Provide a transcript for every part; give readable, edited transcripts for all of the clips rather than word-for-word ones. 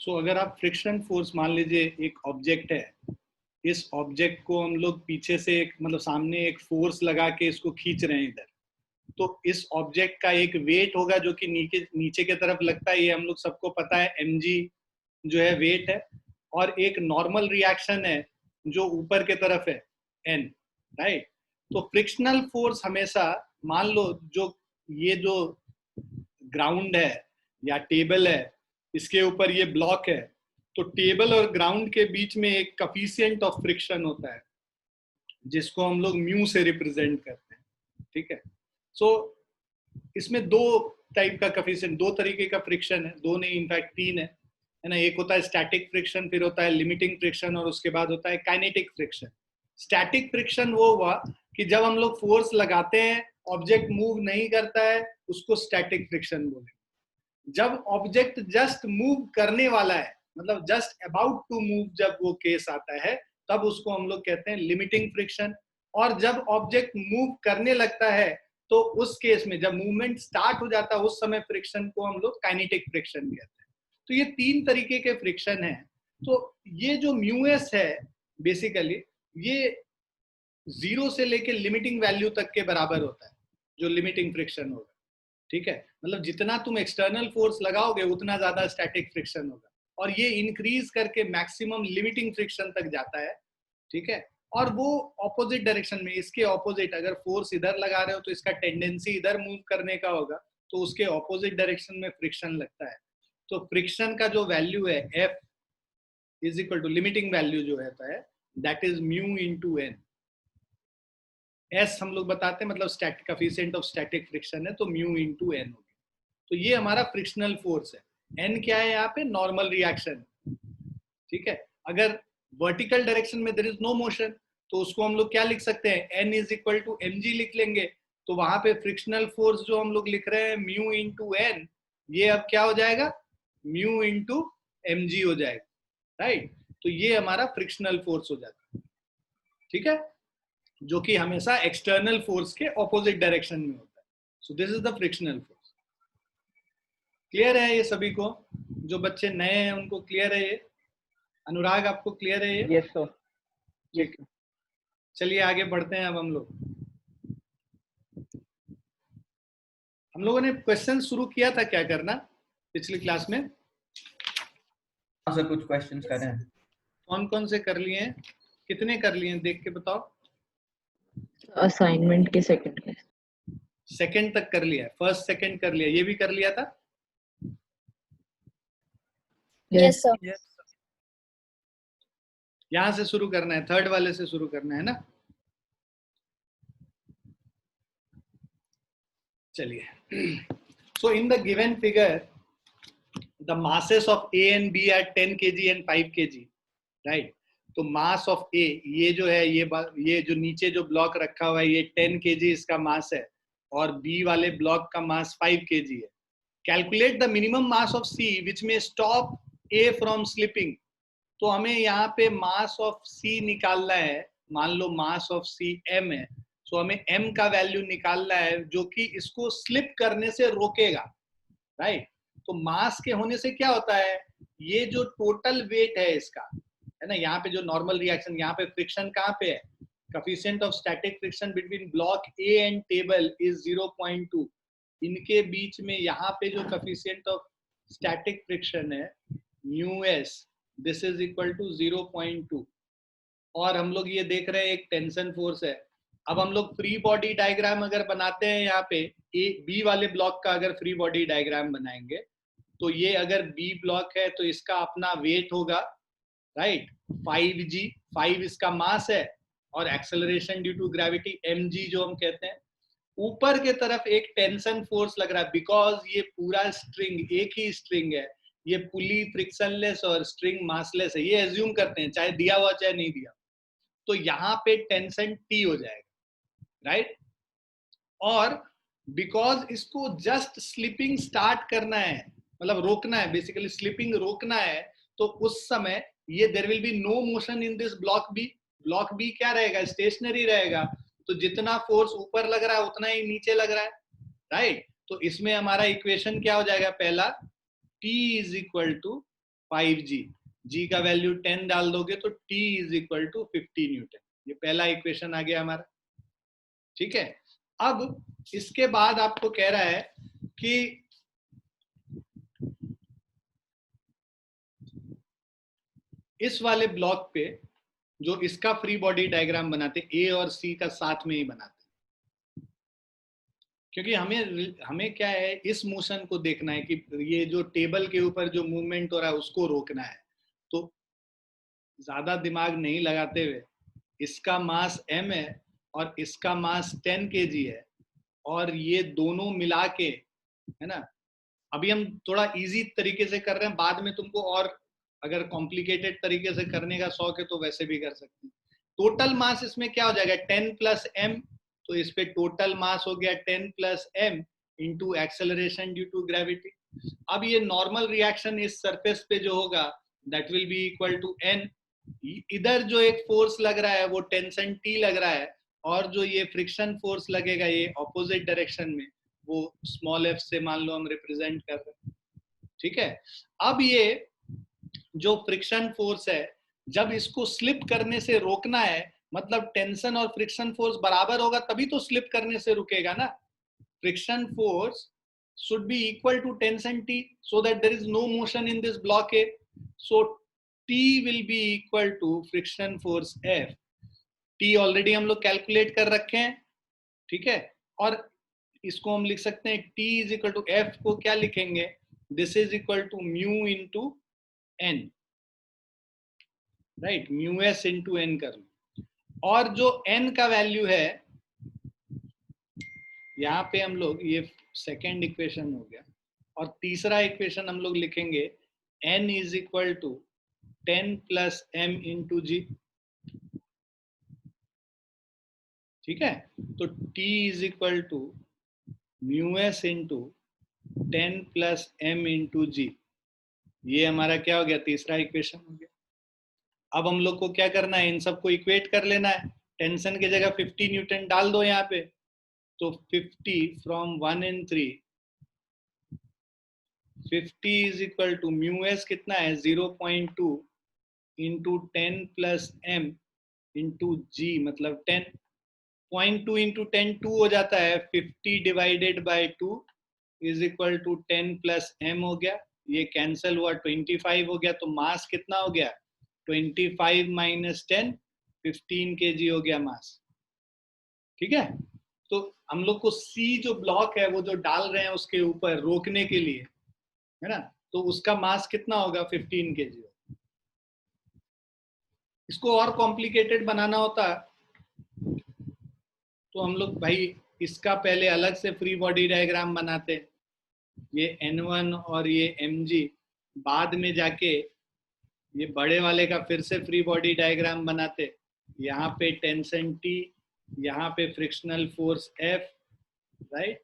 सो अगर आप friction force मान लीजिए एक ऑब्जेक्ट है, इस ऑब्जेक्ट को हम लोग पीछे से एक मतलब सामने एक फोर्स लगा के इसको खींच रहे हैं इधर, तो इस ऑब्जेक्ट का एक वेट होगा जो कि नीचे नीचे की तरफ लगता है, ये हम लोग सबको पता है, mg जो है वेट है, और एक नॉर्मल रिएक्शन है जो ऊपर की तरफ है, n, राइट। तो फ्रिक्शनल फोर्स हमेशा, मान लो जो ये जो ग्राउंड है या टेबल है, इसके ऊपर ये ब्लॉक है, तो टेबल और ग्राउंड के बीच में एक कफिशिएंट ऑफ फ्रिक्शन होता है जिसको हम लोग म्यू से रिप्रेजेंट करते हैं, ठीक है। सो इसमें दो टाइप का कफिशिएंट, दो तरीके का फ्रिक्शन है, दो नहीं इनफैक्ट तीन है ना। एक होता है स्टैटिक फ्रिक्शन, फिर होता है लिमिटिंग फ्रिक्शन, और उसके बाद होता है काइनेटिक फ्रिक्शन। स्टैटिक फ्रिक्शन वो हुआ कि जब हम लोग फोर्स लगाते हैं, ऑब्जेक्ट मूव नहीं करता है, उसको स्टैटिक फ्रिक्शन बोलेंगे। जब ऑब्जेक्ट जस्ट मूव करने वाला है, मतलब जस्ट अबाउट टू मूव, जब वो केस आता है, तब उसको हम लोग कहते हैं लिमिटिंग फ्रिक्शन। और जब ऑब्जेक्ट मूव करने लगता है, तो उस केस में जब मूवमेंट स्टार्ट हो जाता है, उस समय फ्रिक्शन को हम लोग काइनेटिक फ्रिक्शन कहते हैं। तो ये तीन तरीके के फ्रिक्शन है। तो ये जो म्यूएस है बेसिकली, ये 0 से लेके लिमिटिंग वैल्यू तक के बराबर होता है, जो लिमिटिंग फ्रिक्शन होगा, ठीक है। मतलब जितना तुम एक्सटर्नल फोर्स लगाओगे उतना ज्यादा स्टैटिक फ्रिक्शन होगा, और ये इंक्रीज करके मैक्सिमम लिमिटिंग फ्रिक्शन तक जाता है, ठीक है। और वो ऑपोजिट डायरेक्शन में, इसके ऑपोजिट, अगर फोर्स इधर लगा रहे हो तो इसका टेंडेंसी इधर मूव करने का होगा, तो उसके ऑपोजिट डायरेक्शन में फ्रिक्शन लगता है। तो फ्रिक्शन का जो वैल्यू है F is equal to limiting value जो रहता है, that is mu into N. S हम लोग बताते हैं, मतलब static coefficient of static friction है, तो म्यू इंटू एन हो गया। तो ये हमारा फ्रिक्शनल फोर्स है। एन क्या है यहाँ पे? नॉर्मल रिएक्शन, ठीक है। अगर वर्टिकल डायरेक्शन में देयर इज नो मोशन, तो उसको हम लोग क्या लिख सकते हैं? N is equal to mg लिख लेंगे। तो वहां पे फ्रिक्शनल फोर्स जो हम लोग लिख रहे हैं म्यू इंटू एन, ये अब क्या हो जाएगा? म्यू इंटू mg हो जाएगा, राइट। तो ये हमारा फ्रिक्शनल फोर्स हो जाता है, ठीक है, जो कि हमेशा एक्सटर्नल फोर्स के ऑपोजिट डायरेक्शन में होता है। So this is the frictional force. Clear है ये सभी को? जो बच्चे नए हैं उनको क्लियर है ये? अनुराग आपको क्लियर है ये? Yes sir. ठीक है, चलिए आगे बढ़ते हैं। अब हम लोगों ने क्वेश्चन शुरू किया था क्या करना पिछली क्लास में? हाँ सर, कुछ क्वेश्चंस कर रहे हैं। कौन कौन से कर लिए हैं? कितने कर लिए हैं देख के बताओ। असाइनमेंट के सेकंड के। सेकंड तक कर लिया है, फर्स्ट सेकंड कर लिया, ये भी कर लिया था? Yes sir. यहां से शुरू करना है, थर्ड वाले से शुरू करना है ना। चलिए, so in the given figure the masses of A and B are 10 kg and 5 kg, right? तो मास ऑफ A ये जो है, ये जो नीचे जो ब्लॉक रखा हुआ है, ये 10 kg इसका मास है, और B वाले ब्लॉक का मास 5 kg है। Calculate the minimum mass of C विच में स्टॉप A फ्रॉम स्लिपिंग। तो हमें यहाँ पे मास ऑफ C निकालना है। मान लो मास ऑफ C m है, तो हमें m का वैल्यू निकालना है जो कि इसको स्लिप करने से रोकेगा, राइट। तो मास के होने से क्या होता है, ये जो टोटल वेट है इसका, है ना, यहाँ पे जो नॉर्मल रिएक्शन, यहाँ पे फ्रिक्शन कहाँ पे है? Coefficient of static friction between block A and table is 0.2। इनके बीच में यहाँ पे जो कोएफिशिएंट ऑफ स्टैटिक फ्रिक्शन है mu S, this is equal to 0.2। और हम लोग ये देख रहे हैं एक टेंशन फोर्स है। अब हम लोग फ्री बॉडी डायग्राम अगर बनाते हैं, यहाँ पे बी वाले ब्लॉक का अगर फ्री बॉडी डायग्राम बनाएंगे, तो ये अगर बी ब्लॉक है तो इसका अपना वेट होगा, राइट, 5g, 5 इसका मास है, और acceleration due to gravity mg जो हम कहते हैं। ऊपर के तरफ एक टेंशन फोर्स लग रहा है, बिकॉज ये पूरा स्ट्रिंग एक ही स्ट्रिंग है, ये पुली फ्रिक्शनलेस और स्ट्रिंग मासलेस है, ये एज्यूम करते हैं, चाहे दिया हुआ चाहे नहीं दिया। तो यहाँ पे टेंशन T हो जाएगा, राइट। और बिकॉज इसको जस्ट स्लिपिंग स्टार्ट करना है, मतलब रोकना है, बेसिकली स्लिपिंग रोकना है, तो उस समय ये there will be no motion in this block B. Block B क्या रहेगा? स्टेशनरी रहेगा। तो जितना फोर्स ऊपर लग रहा है उतना ही नीचे लग रहा है, राइट। तो इसमें हमारा इक्वेशन क्या हो जाएगा? पहला T is equal to 5g, g का वैल्यू 10 डाल दोगे तो t is equal to 50 newton. ये पहला इक्वेशन आ गया हमारा, ठीक है। अब इसके बाद आपको कह रहा है कि इस वाले ब्लॉक पे जो इसका फ्री बॉडी डायग्राम बनाते, ए और सी का साथ में ही बनाते, क्योंकि हमें क्या है, इस मोशन को देखना है कि ये जो टेबल के ऊपर जो मूवमेंट हो रहा है उसको रोकना है। तो ज्यादा दिमाग नहीं लगाते हुए, इसका मास m है और इसका मास 10 kg है, और ये दोनों मिला के, है ना, अभी हम थोड़ा इजी तरीके से कर रहे हैं, बाद में तुमको और अगर कॉम्प्लिकेटेड तरीके से करने का शौक है तो वैसे भी कर सकते हैं। टोटल मास इसमें क्या हो जाएगा, 10 प्लस m, तो इस पे टोटल मास हो गया 10 plus m into acceleration due to gravity. अब ये नॉर्मल रिएक्शन इस सरफेस पे जो होगा that will be equal to n। इधर जो एक फोर्स लग रहा है वो टेंशन T लग रहा है, और जो ये फ्रिक्शन फोर्स लगेगा ये ऑपोजिट डायरेक्शन में, वो स्मॉल f से मान लो हम रिप्रेजेंट कर रहे हैं, ठीक है। अब ये जो फ्रिक्शन फोर्स है, जब इसको स्लिप करने से रोकना है, मतलब टेंशन और फ्रिक्शन फोर्स बराबर होगा तभी तो स्लिप करने से रुकेगा ना। Friction force should be equal to tension T so that there is no motion in this block A. So T will be equal to friction force F. T already हम लोग कैलकुलेट कर रखे हैं, ठीक है। और इसको हम लिख सकते हैं T is equal to F को क्या लिखेंगे, this is equal to mu into N, right, mu S into N कर लो। और जो N का वैल्यू है यहाँ पे हम लोग, ये सेकेंड इक्वेशन हो गया, और तीसरा इक्वेशन हम लोग लिखेंगे n is equal to 10 plus m into g, ठीक है। तो t is equal to mu s into 10 plus m into g, ये हमारा क्या हो गया, तीसरा इक्वेशन हो गया। अब हम लोग को क्या करना है, इन सबको इक्वेट कर लेना है। टेंशन की जगह 50 न्यूटन डाल दो यहाँ पे, तो 50 from 1 and 3, 50 is equal to mu s कितना है 0.2 into 10 plus m into g, मतलब 10, 0.2 इंटू 10 2 हो जाता है, 50 divided by 2 is equal to 10 plus m हो गया, ये कैंसल हुआ 25 हो गया, तो मास कितना हो गया 25 माइनस 10, 15 kg हो गया मास, ठीक है। तो हम लोग को C जो ब्लॉक है वो जो डाल रहे हैं उसके ऊपर रोकने के लिए, है ना, तो उसका मास कितना होगा 15 kg। इसको और कॉम्प्लिकेटेड बनाना होता तो हम लोग भाई इसका पहले अलग से फ्री बॉडी डायग्राम बनाते, ये N1 और ये mg, बाद में जाके ये बड़े वाले का फिर से फ्री बॉडी डायग्राम बनाते, यहाँ पे टेंशन T, यहाँ पे फ्रिक्शनल फोर्स F, राइट,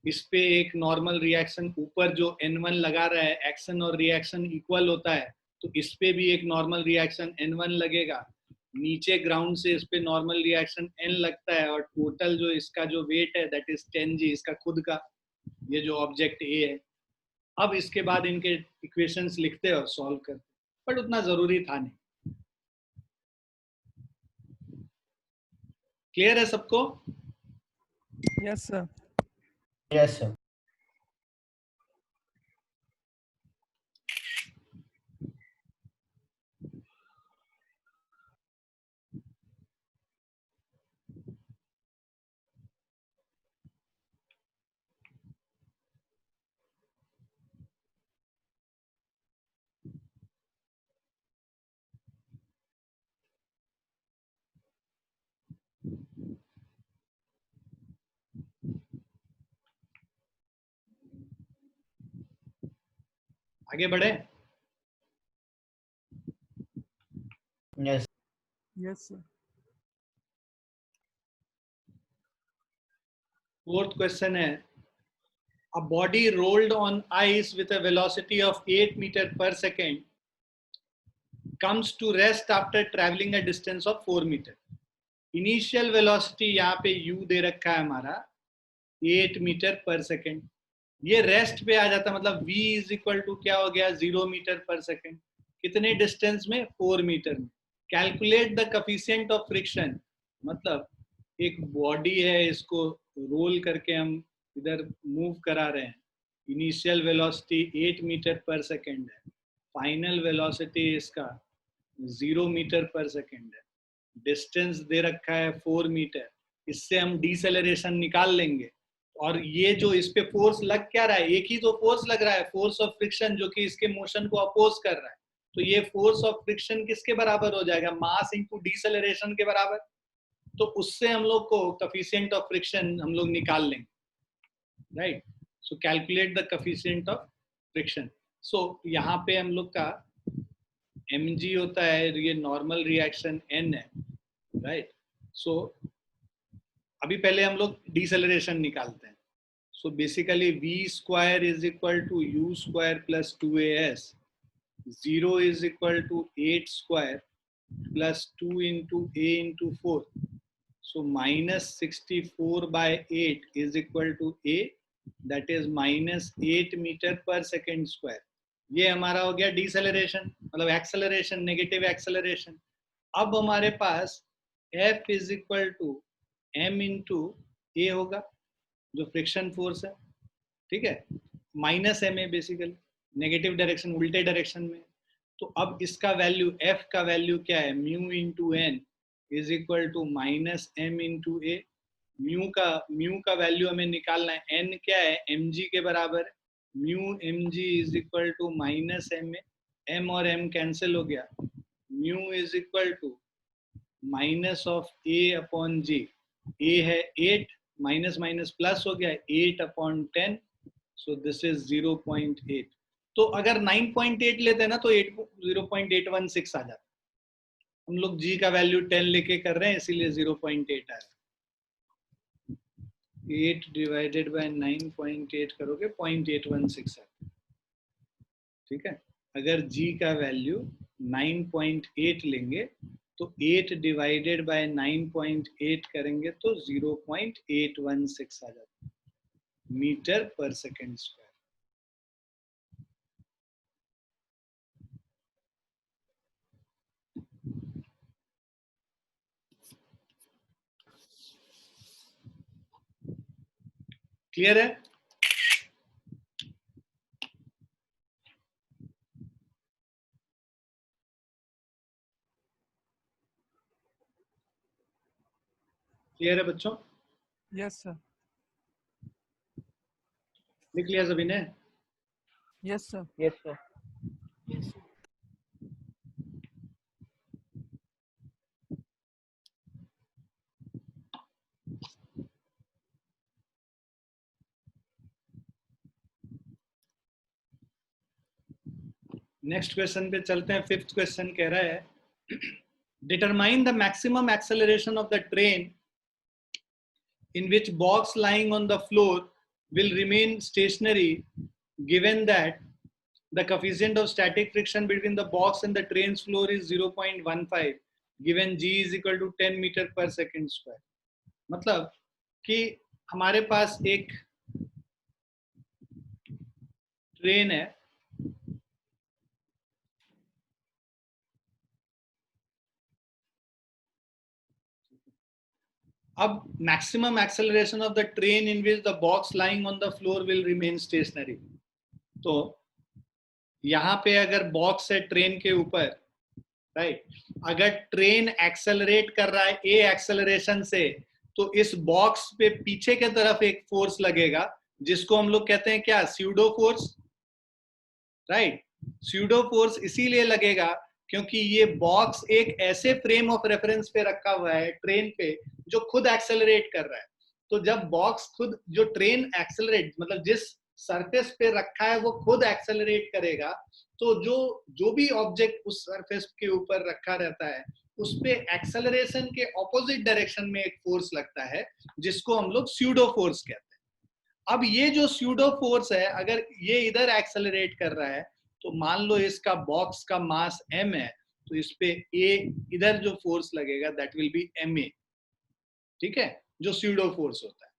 इस पे एक नॉर्मल रिएक्शन, ऊपर जो N1 लगा रहा है, एक्शन और रिएक्शन इक्वल होता है, तो इस पे भी एक नॉर्मल रिएक्शन N1 लगेगा, नीचे ग्राउंड से इस पे नॉर्मल रिएक्शन N लगता है, और टोटल जो इसका जो वेट है दैट इज 10g, इसका खुद का, ये जो ऑब्जेक्ट A है। अब इसके बाद इनके इक्वेशंस लिखते और सॉल्व करते, बट उतना जरूरी था नहीं। क्लियर है सबको? Yes sir. Yes sir. आगे बढ़े? Yes yes sir. Fourth question है, a body rolled on ice with a velocity of 8 meter per second comes to rest after traveling a distance of 4 meter. Initial velocity यहाँ पे u दे रखा है हमारा 8 metre पर second, ये rest पे आ जाता है, मतलब v इज इक्वल टू क्या हो गया 0 मीटर पर सेकेंड, कितने डिस्टेंस में 4 मीटर में। Calculate the coefficient of friction, मतलब एक बॉडी है, इसको रोल करके हम इधर मूव करा रहे हैं, इनिशियल वेलोसिटी 8 मीटर पर सेकेंड है, फाइनल वेलोसिटी इसका 0 मीटर पर सेकेंड है, डिस्टेंस दे रखा है 4 मीटर, इससे हम डिसेलरेशन निकाल लेंगे। और ये जो इस पे फोर्स लग क्या रहा है, एक ही तो फोर्स लग रहा है, फोर्स ऑफ फ्रिक्शन, जो कि इसके मोशन को अपोज कर रहा है। तो ये फोर्स ऑफ फ्रिक्शन किसके बराबर हो जाएगा, मास इंटू डिसेलरेशन के बराबर। तो उससे हम लोग को कोफिशिएंट ऑफ फ्रिक्शन हम लोग निकाल लेंगे, right. So calculate the coefficient of friction. So यहाँ पे हम लोग का mg होता है, ये नॉर्मल रिएक्शन n है, राइट। सो अभी पहले हम लोग डिसेलरेशन निकालते हैं। So basically v square is equal to u square plus 2as, 0 is equal to 8 square plus 2 into a into 4, so minus 64 by 8 is equal to a, that is minus 8 metre पर second square. ये हमारा हो गया deceleration, मतलब acceleration, negative acceleration. अब हमारे पास F is equal to m into a होगा, जो फ्रिक्शन फोर्स है, ठीक है, माइनस m है बेसिकली, नेगेटिव डायरेक्शन, उल्टे डायरेक्शन में। तो अब इसका वैल्यू, F का वैल्यू क्या है, mu into n is equal to minus m into a. Mu का वैल्यू हमें निकालना है, n क्या है, mg के बराबर है, mu mg is equal to minus m है, m और m कैंसिल हो गया, mu is equal to minus of a upon g, a है 8, माइनस माइनस प्लस हो गया 8 अपॉन 10, सो दिस इज 0.8। तो अगर 9.8 लेते हैं ना तो 0.816 आ जाता। हम लोग g का वैल्यू 10 लेके कर रहे हैं, इसीलिए 0.8 आया। 8 डिवाइडेड बाय 9.8 करोगे 0.816 है, ठीक है। अगर g का वैल्यू 9.8 लेंगे तो 8 डिवाइडेड बाय 9.8 करेंगे तो 0.816 आ जाता है मीटर पर सेकेंड स्क्वायर। क्लियर है? क्लियर है बच्चों? Yes, sir. लिख लिया सभी ने? Yes, sir. Yes, sir. Next question पे चलते हैं। फिफ्थ क्वेश्चन कह रहा है determine the maximum acceleration of the train in which box lying on the floor will remain stationary given that the coefficient of static friction between the box and the train's floor is 0.15 given g is equal to 10 meter per second square। मतलब कि हमारे पास एक train है, अब maximum acceleration of the train in which the box lying on the floor will remain stationary। तो यहाँ पे अगर बॉक्स है ट्रेन के ऊपर, राइट, अगर ट्रेन एक्सेलरेट कर रहा है ए एक्सेलरेशन से, तो इस बॉक्स पे पीछे के तरफ एक फोर्स लगेगा जिसको हम लोग कहते हैं क्या, pseudo force, right. Pseudo force इसीलिए लगेगा क्योंकि ये बॉक्स एक ऐसे फ्रेम ऑफ रेफरेंस पे रखा हुआ है ट्रेन पे जो खुद एक्सेलरेट कर रहा है। तो जब बॉक्स खुद, जो ट्रेन एक्सेलरेट, मतलब जिस सरफेस पे रखा है वो खुद एक्सेलरेट करेगा, तो जो भी ऑब्जेक्ट उस सरफेस के ऊपर रखा रहता है उस पे एक्सेलरेशन के ऑपोजिट डायरेक्शन में एक फोर्स लगता है जिसको हम लोग स्यूडो फोर्स कहते हैं। अब ये जो स्यूडो फोर्स है, अगर ये इधर एक्सेलरेट कर रहा है तो मान लो इसका बॉक्स का मास m है, तो इस पे a इधर जो फोर्स लगेगा दैट विल बी ma, ठीक है, जो स्यूडो फोर्स होता है।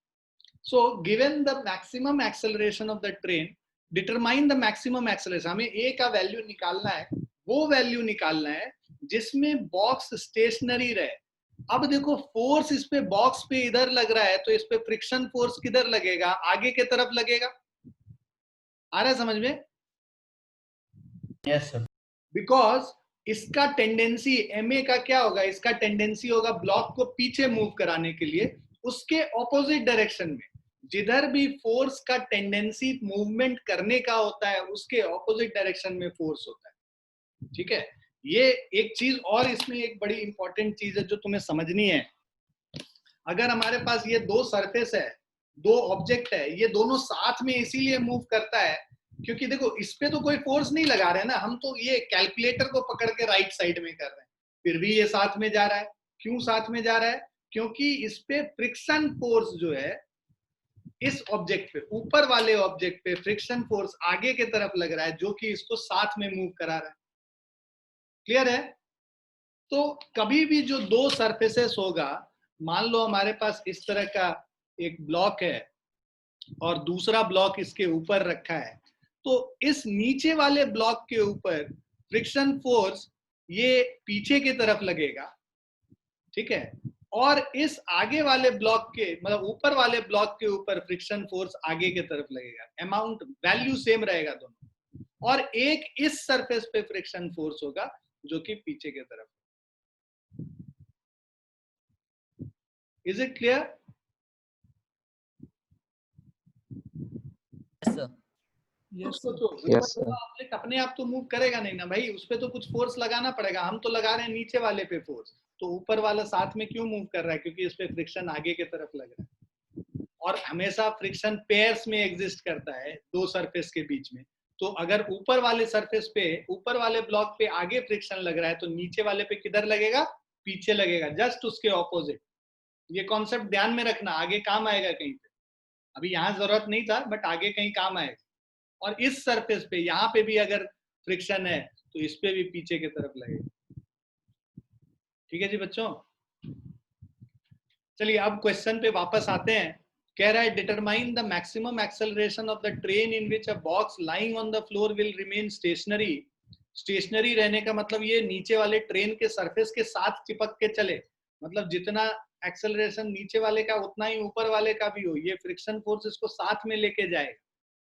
So given the maximum acceleration of the train, determine the maximum acceleration. हमें a का वैल्यू निकालना है, वो वैल्यू निकालना है जिसमें बॉक्स स्टेशनरी रहे. अब देखो फोर्स इस पे बॉक्स पे इधर लग रहा है, तो इस पे फ्रिक्शन फोर्स किधर लगेगा? आगे के तरफ लगेगा. आ रहा है समझ में? Yes, sir. बिकॉज इसका टेंडेंसी एमए का क्या होगा? इसका टेंडेंसी होगा ब्लॉक को पीछे मूव कराने के लिए, उसके ऑपोजिट डायरेक्शन में. जिधर भी फोर्स का टेंडेंसी मूवमेंट करने का होता है, उसके ऑपोजिट डायरेक्शन में फोर्स होता है. ठीक है. ये एक चीज और इसमें एक बड़ी इंपॉर्टेंट चीज है जो तुम्हें समझनी है. अगर हमारे पास ये दो सरफेस है, दो ऑब्जेक्ट है, ये दोनों साथ में इसीलिए मूव करता है क्योंकि देखो इस पे तो कोई फोर्स नहीं लगा रहे ना, हम तो ये कैलकुलेटर को पकड़ के राइट साइड में कर रहे हैं, फिर भी ये साथ में जा रहा है. क्यों साथ में जा रहा है? क्योंकि इस पे फ्रिक्शन फोर्स जो है इस ऑब्जेक्ट पे, ऊपर वाले ऑब्जेक्ट पे फ्रिक्शन फोर्स आगे के तरफ लग रहा है जो कि इसको साथ में मूव करा रहा है. क्लियर है? तो कभी भी जो दो सरफेसेस होगा, मान लो हमारे पास इस तरह का एक ब्लॉक है और दूसरा ब्लॉक इसके ऊपर रखा है, तो इस नीचे वाले ब्लॉक के ऊपर फ्रिक्शन फोर्स ये पीछे की तरफ लगेगा. ठीक है. और इस आगे वाले ब्लॉक के, मतलब ऊपर वाले ब्लॉक के ऊपर फ्रिक्शन फोर्स आगे की तरफ लगेगा. अमाउंट वैल्यू सेम रहेगा दोनों. और एक इस सरफेस पे फ्रिक्शन फोर्स होगा जो कि पीछे की तरफ. Is it clear? Yes, sir. Yes, sir. सोचो, Yes, sir. ऑब्जेक्ट अपने आप तो मूव करेगा नहीं ना भाई, उस पे तो कुछ फोर्स लगाना पड़ेगा. हम तो लगा रहे हैं नीचे वाले पे फोर्स, तो ऊपर वाला साथ में क्यों मूव कर रहा है? क्योंकि इस पे फ्रिक्शन आगे की तरफ लग रहा है. और हमेशा फ्रिक्शन पेयर्स में एग्जिस्ट करता है दो सरफेस के बीच में. तो अगर ऊपर वाले सरफेस पे, ऊपर वाले ब्लॉक पे आगे फ्रिक्शन लग रहा है, तो नीचे वाले पे किधर लगेगा? पीछे लगेगा, जस्ट उसके ऑपोजिट. ये कॉन्सेप्ट ध्यान में रखना, आगे काम आएगा कहीं पे. अभी यहाँ जरूरत नहीं था, बट आगे कहीं काम आएगा. और इस सरफेस पे यहाँ पे भी अगर फ्रिक्शन है तो इस पे भी पीछे की तरफ लगेगा. ठीक है जी बच्चों. चलिए अब क्वेश्चन पे वापस आते हैं. कह रहा है determine the maximum acceleration of the train in which a box lying on the floor will remain stationary. Stationary रहने का मतलब ये नीचे वाले ट्रेन के सरफेस के साथ चिपक के चले, मतलब जितना एक्सेलरेशन नीचे वाले का उतना ही ऊपर वाले का भी हो. ये फ्रिक्शन फोर्स इसको साथ में लेके जाएगा.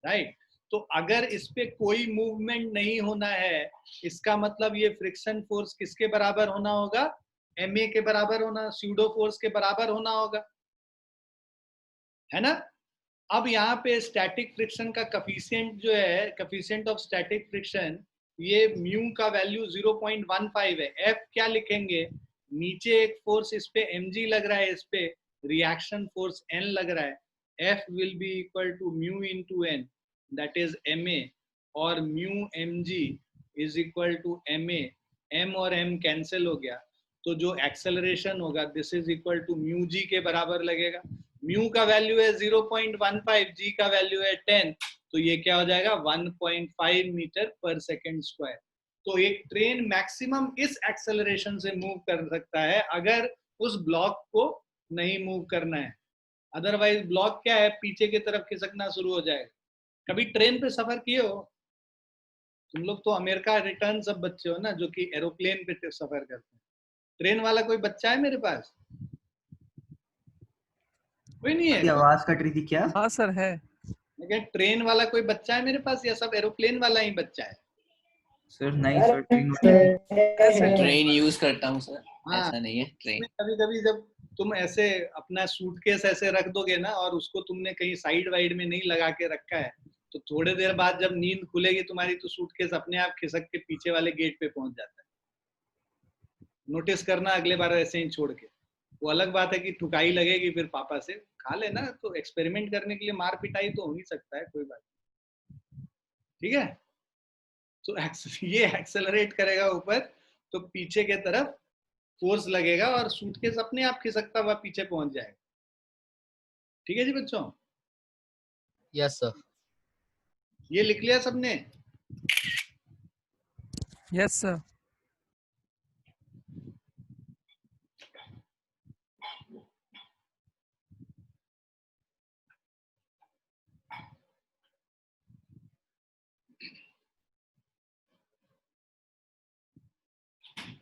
राइट. तो अगर इस पे कोई मूवमेंट नहीं होना है, इसका मतलब ये फ्रिक्शन फोर्स किसके बराबर होना होगा? एमए के बराबर होना, स्यूडो फोर्स के बराबर होना होगा, है ना. अब यहाँ पे स्टैटिक फ्रिक्शन का कफिशिएंट जो है, कफिशिएंट ऑफ स्टैटिक फ्रिक्शन, ये म्यू का वैल्यू 0.15 है. एफ क्या लिखेंगे? नीचे एक फोर्स इस पे mg लग रहा है, इस पे रिएक्शन फोर्स n लग रहा है. F will be equal to mu into n, that is ma, और mu mg is equal to ma. m और m कैंसिल हो गया, तो जो एक्सेलरेशन होगा this is equal to mu g के बराबर लगेगा. म्यू का वैल्यू है 0.15, जी का वैल्यू है 10, तो ये क्या हो जाएगा? 1.5 मीटर पर सेकेंड स्क्वायर. तो एक ट्रेन मैक्सिमम इस एक्सेलरेशन से मूव कर सकता है अगर उस ब्लॉक को नहीं मूव करना है. अदरवाइज ब्लॉक क्या है? पीछे की तरफ खिसकना शुरू हो जाएगा. कभी ट्रेन पे सफर किए हो? तुम लोग तो अमेरिका रिटर्न सब बच्चे हो ना, जो कि एरोप्लेन पे सफर करते हैं. ट्रेन वाला कोई बच्चा है मेरे पास? कोई नहीं है? आवाज कट रही थी क्या? हाँ सर है. मैं ट्रेन वाला कोई बच्चा है मेरे पास, या सब एरोप्लेन वाला ही बच्चा है? सर नहीं सर, ट्रेन ट्रेन यूज करता हूँ सर. हाँ. ऐसा नहीं है ट्रेन. कभी कभी जब तुम ऐसे अपना सूटकेस ऐसे रख दोगे ना, और उसको तुमने कहीं साइड वाइड में नहीं लगा के रखा है, तो थोड़े देर बाद जब नींद खुलेगी तुम्हारी, तो सूटकेस अपने आप खिसक के पीछे वाले गेट पे पहुंच जाता है. नोटिस करना अगले बार ऐसे ही छोड़ के. वो अलग बात है कि ठुकाई लगेगी फिर पापा से, खा लेना. तो एक्सपेरिमेंट करने के लिए मार पिटाई तो हो ही सकता है, कोई बात नहीं. ठीक है. तो ये एक्सेलरेट करेगा ऊपर, तो पीछे के तरफ फोर्स लगेगा और सूटकेस अपने आप खिसकता हुआ पीछे पहुंच जाएगा. ठीक है जी बच्चों. Yes sir. ये लिख लिया सबने? Yes, sir.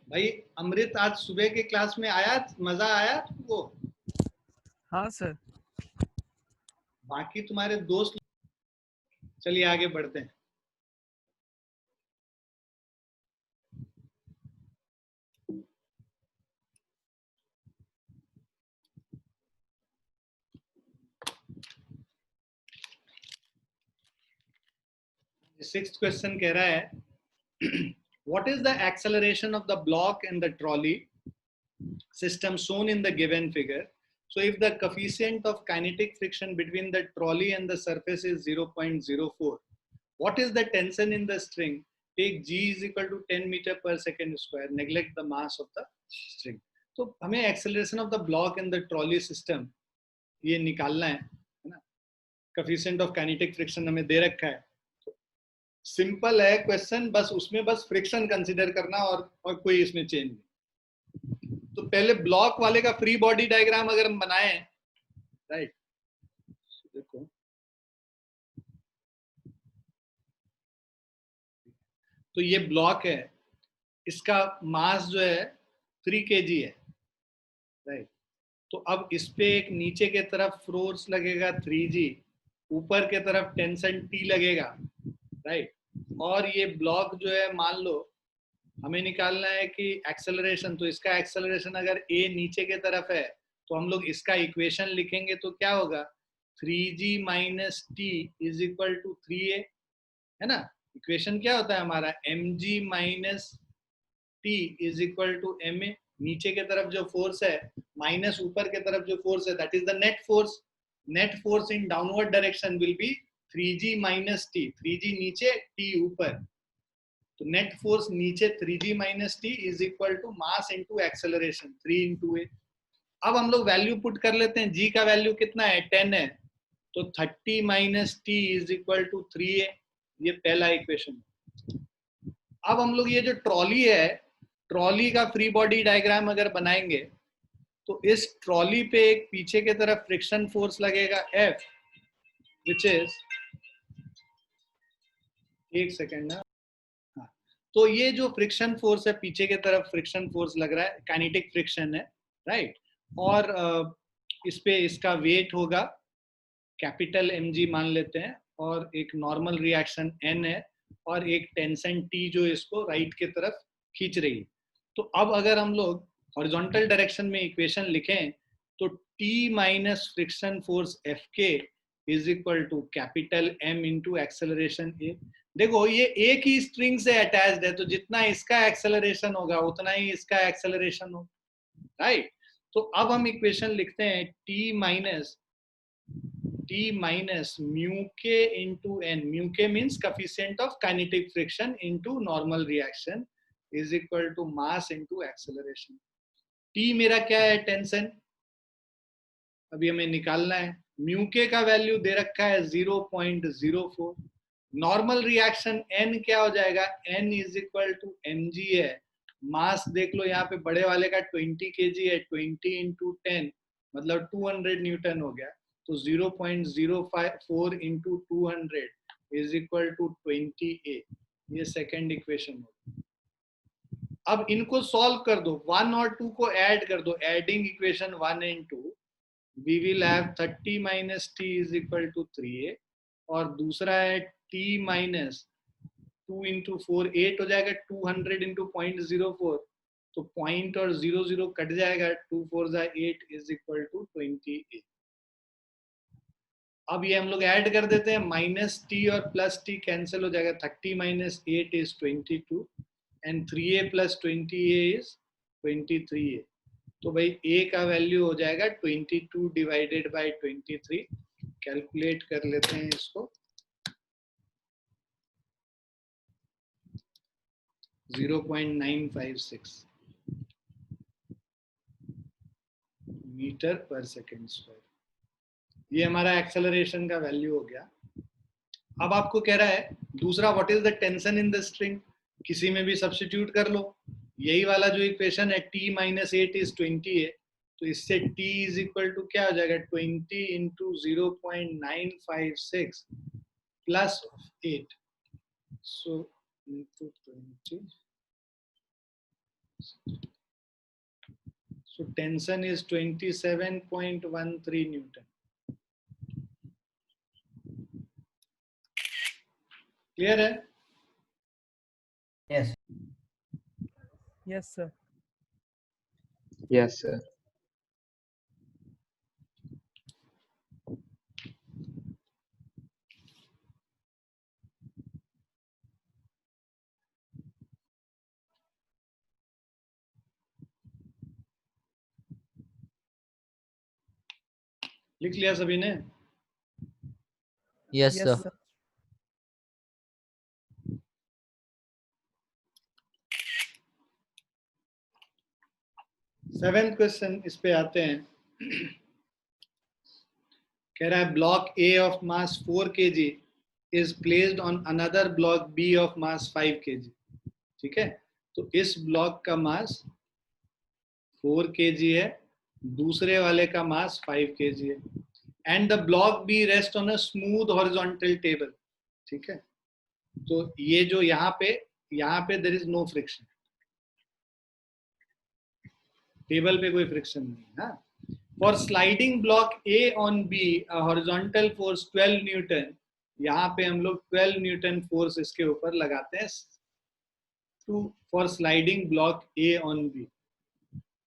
भाई अमृत आज सुबह के क्लास में आया, मजा आया तुमको? हाँ सर। बाकी तुम्हारे दोस्त, चलिए आगे बढ़ते हैं। सिक्स्थ क्वेश्चन कह रहा है what is the acceleration of the block and the trolley system shown in the given figure? So if the coefficient of kinetic friction between the trolley and the surface is 0.04, what is the tension in the string? Take G is equal to 10 meter per second square. Neglect the mass of the string. तो हमें acceleration of the block and the trolley system ये निकालना है ना? Coefficient of kinetic friction हमें दे रखा है। Simple है क्वेश्चन, बस उसमें बस फ्रिक्शन कंसीडर करना और कोई इसमें चेंज नहीं। तो पहले ब्लॉक वाले का फ्री बॉडी डायग्राम अगर हम बनाए, राइट, देखो तो ये ब्लॉक है, इसका मास जो है 3 kg है, राइट। तो अब इस पे एक नीचे के तरफ फोर्स लगेगा 3G, ऊपर के तरफ टेंशन T लगेगा, राइट। और ये ब्लॉक जो है, मान लो हमें निकालना है कि एक्सेलरेशन, तो इसका एक्सेलरेशन अगर a नीचे के तरफ है तो हम लोग इसका इक्वेशन लिखेंगे तो क्या होगा, 3G minus T is equal to 3a, है ना। इक्वेशन क्या होता है हमारा, mg minus T is equal to ma। नीचे के तरफ जो फोर्स है माइनस ऊपर के तरफ जो फोर्स है, that is the net force. Net force in downward direction will be 3G minus T, 3G नीचे t ऊपर, तो नेट फोर्स नीचे 3G minus T is equal to mass into acceleration 3 into a. अब हम लोग value put कर लेते हैं, g का वैल्यू कितना है, 10 है, तो 30 minus T is equal to 3a, ये पहला इक्वेशन। अब हम लोग ये जो ट्रॉली है, ट्रॉली का फ्री बॉडी डायग्राम अगर बनाएंगे तो इस ट्रॉली पे एक पीछे के तरफ फ्रिक्शन फोर्स लगेगा F, विच इज, एक सेकेंड ना, हाँ, तो ये जो फ्रिक्शन फोर्स है पीछे के तरफ फ्रिक्शन फोर्स लग रहा है, काइनेटिक फ्रिक्शन है, राइट। और इस पे इसका वेट होगा कैपिटल mg मान लेते हैं, और एक नॉर्मल रिएक्शन n है, और एक टेंशन T जो इसको राइट के तरफ खींच रही है। तो अब अगर हम लोग हॉरिजॉन्टल डायरेक्शन में इक्वेशन लिखें तो T minus friction force Fk is equal to capital M into acceleration A। देखो ये एक ही स्ट्रिंग से अटैच्ड है, तो जितना इसका एक्सेलरेशन होगा उतना ही इसका एक्सेलरेशन होगा, राइट। तो अब हम इक्वेशन लिखते हैं T minus mu k into n, mu k means coefficient of kinetic friction into normal reaction is equal to mass into acceleration. T मेरा क्या है, टेंशन, अभी हमें निकालना है। म्यू के का वैल्यू दे रखा है 0.04। नॉर्मल रिएक्शन n क्या हो जाएगा, n is equal to mg है। मास देख लो यहाँ पे बड़े वाले का 20 kg है, 20 इंटू 10 मतलब 200 न्यूटन हो गया, तो 0.04 into 200 is equal to 20a, ये सेकेंड इक्वेशन हो। अब इनको सॉल्व कर दो, 1 और 2 को ऐड कर दो, adding equation 1 and 2, we will have 30 minus t is equal to 3a, और दूसरा है t minus 2 into 4, 8 हो जाएगा, 200 into 0.04, तो पॉइंट और 0 कट जाएगा, 2 4 जा 8 is equal to 20a। अब ये हम लोग ऐड कर देते हैं, माइनस टी और प्लस टी कैंसिल हो जाएगा, 30 minus 8 is 22 and 3a plus 20a is 23a। तो भाई a का वैल्यू हो जाएगा 22 डिवाइडेड बाय 23, कैलकुलेट कर लेते हैं इसको, 0.956 मीटर पर सेकेंड स्क्वायर, ये हमारा एक्सेलरेशन का वैल्यू हो गया। अब आपको कह रहा है दूसरा, what is the tension in the string, किसी में भी सब्स्टिट्यूट कर लो, यही वाला जो इक्वेशन है t माइनस 8 इज 20 है, तो इससे t इज इक्वल टू क्या हो जाएगा, 20 into 0.956 plus 8, so into 20, So tension is 27.13 Newton. Clear है? Yes. Yes, sir. Yes, sir. लिख लिया सभी ने? Yes, Yes, sir. sir. Seventh question इस पे आते हैं। कह रहा है block a of mass 4 kg is placed on another block b of mass 5 kg। ठीक है, तो इस ब्लॉक का मास 4 kg है, दूसरे वाले का मास 5 kg है, and the block b rest on a smooth horizontal table. ठीक है, तो ये जो यहाँ पे there is no friction, table पे कोई फ्रिक्शन नहीं है। For sliding block a on b horizontal force 12 newton, यहाँ पे हम लोग 12 न्यूटन फोर्स इसके ऊपर लगाते हैं to for sliding block a on b.